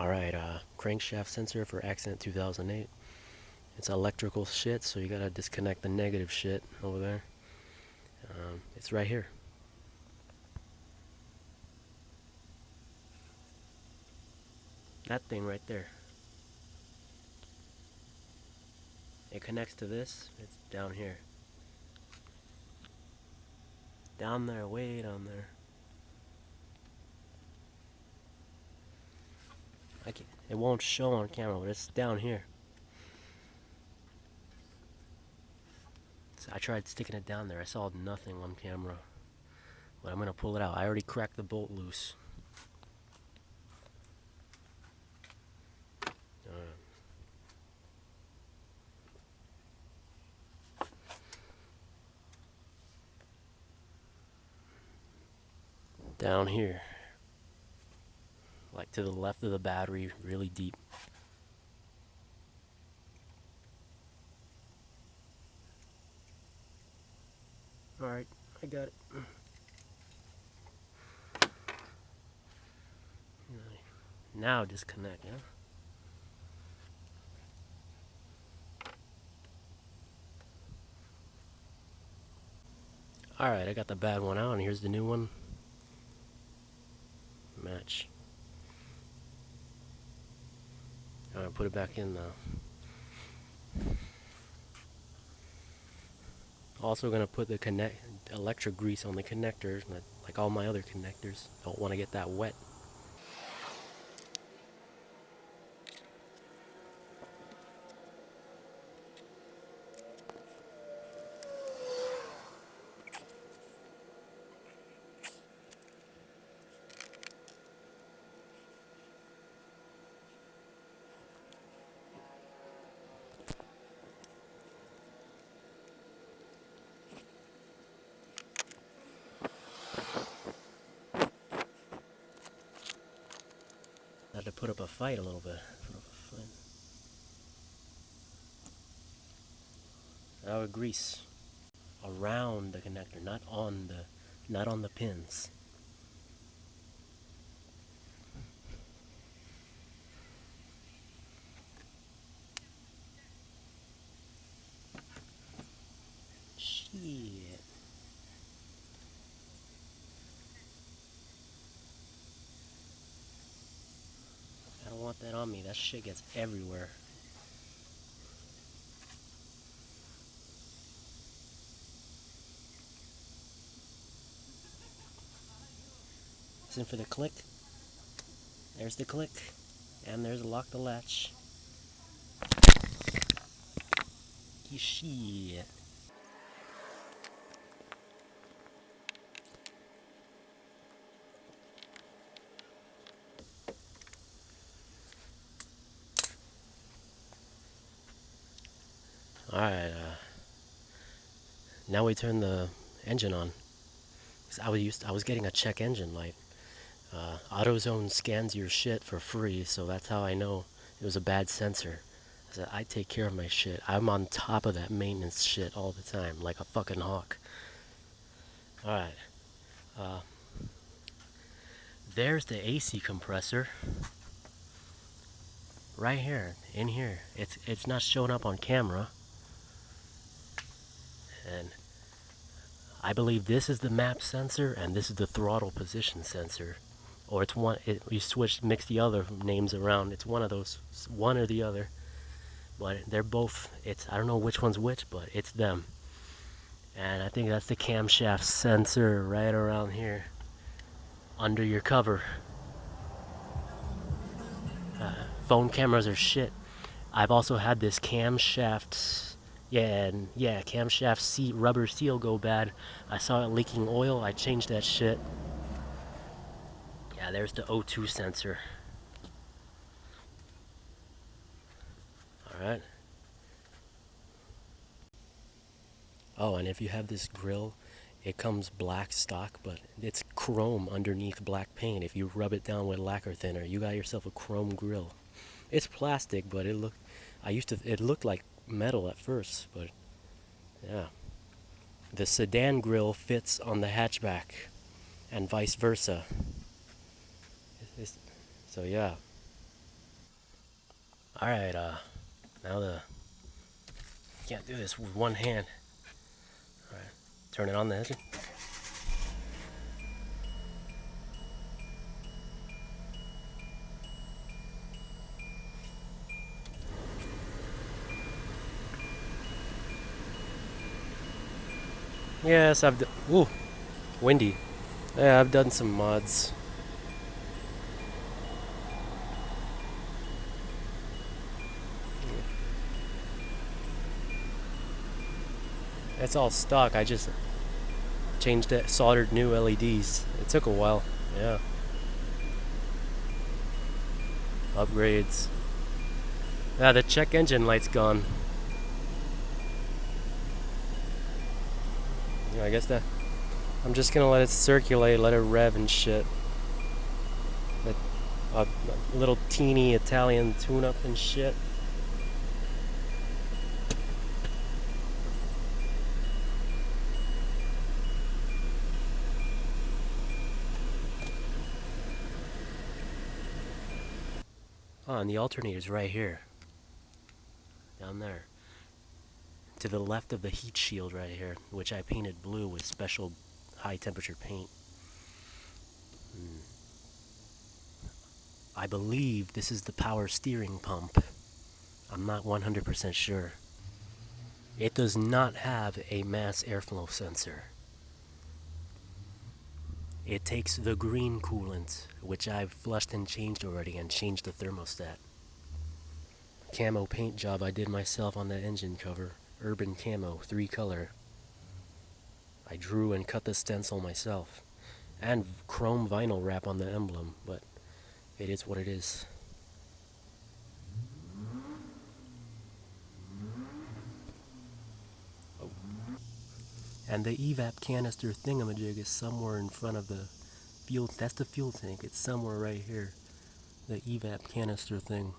Alright, crankshaft sensor for accident 2008. It's electrical shit, so you gotta disconnect the negative shit over there. It's right here. That thing right there. It connects to this. It's down here. Down there, way down there. It won't show on camera, but it's down here. So I tried sticking it down there. I saw nothing on camera. But I'm gonna pull it out. I already cracked the bolt loose. Down here. Like to the left of the battery, really deep. Alright, I got it. Now disconnect, yeah? Alright, I got the bad one out, and here's the new one. Match. Alright, put it back in now. Also gonna put the electric grease on the connectors, like all my other connectors. Don't want to get that wet. I had to put up a fight a little bit. Now with grease around the connector, not on the pins. Shit. I don't want that on me. That shit gets everywhere. Listen for the click. There's the click. And there's lock the latch. Shit. Alright, now we turn the engine on. I was getting a check engine light. AutoZone scans your shit for free, so that's how I know it was a bad sensor. I take care of my shit. I'm on top of that maintenance shit all the time, like a fucking hawk. Alright. There's the AC compressor. Right here, in here. It's not showing up on camera. And I believe this is the map sensor and this is the throttle position sensor. Or it's one, you mix the other names around. It's one of those, one or the other. But they're both, I don't know which one's which, but it's them. And I think that's the camshaft sensor right around here. Under your cover. Phone cameras are shit. I've also had this camshaft, camshaft rubber seal go bad. I saw it leaking oil. I changed that shit. Yeah, there's the O2 sensor. Alright. Oh, and if you have this grill, it comes black stock, but it's chrome underneath black paint. If you rub it down with lacquer thinner, you got yourself a chrome grill. It's plastic, but it looked like metal at first, but yeah. The sedan grill fits on the hatchback and vice versa. So yeah. Alright, now can't do this with one hand. Alright, turn it on the engine. Yes, ooh, windy. Yeah, I've done some mods. It's all stock. I just changed it, soldered new LEDs. It took a while. Yeah. Upgrades. Yeah, the check engine light's gone. Yeah, I guess that I'm just gonna let it circulate, let it rev and shit. A little teeny Italian tune-up and shit. Oh, and the alternator's right here. Down there. To the left of the heat shield right here, which I painted blue with special high temperature paint. I believe this is the power steering pump. I'm not 100% sure. It does not have a mass airflow sensor. It takes the green coolant, which I've flushed and changed already, and changed the thermostat. Camo paint job I did myself on that engine cover. Urban camo, 3-color. I drew and cut the stencil myself. And chrome vinyl wrap on the emblem, but it is what it is. Oh. And the evap canister thingamajig is somewhere in front of the fuel. That's the fuel tank. It's somewhere right here. The evap canister thing.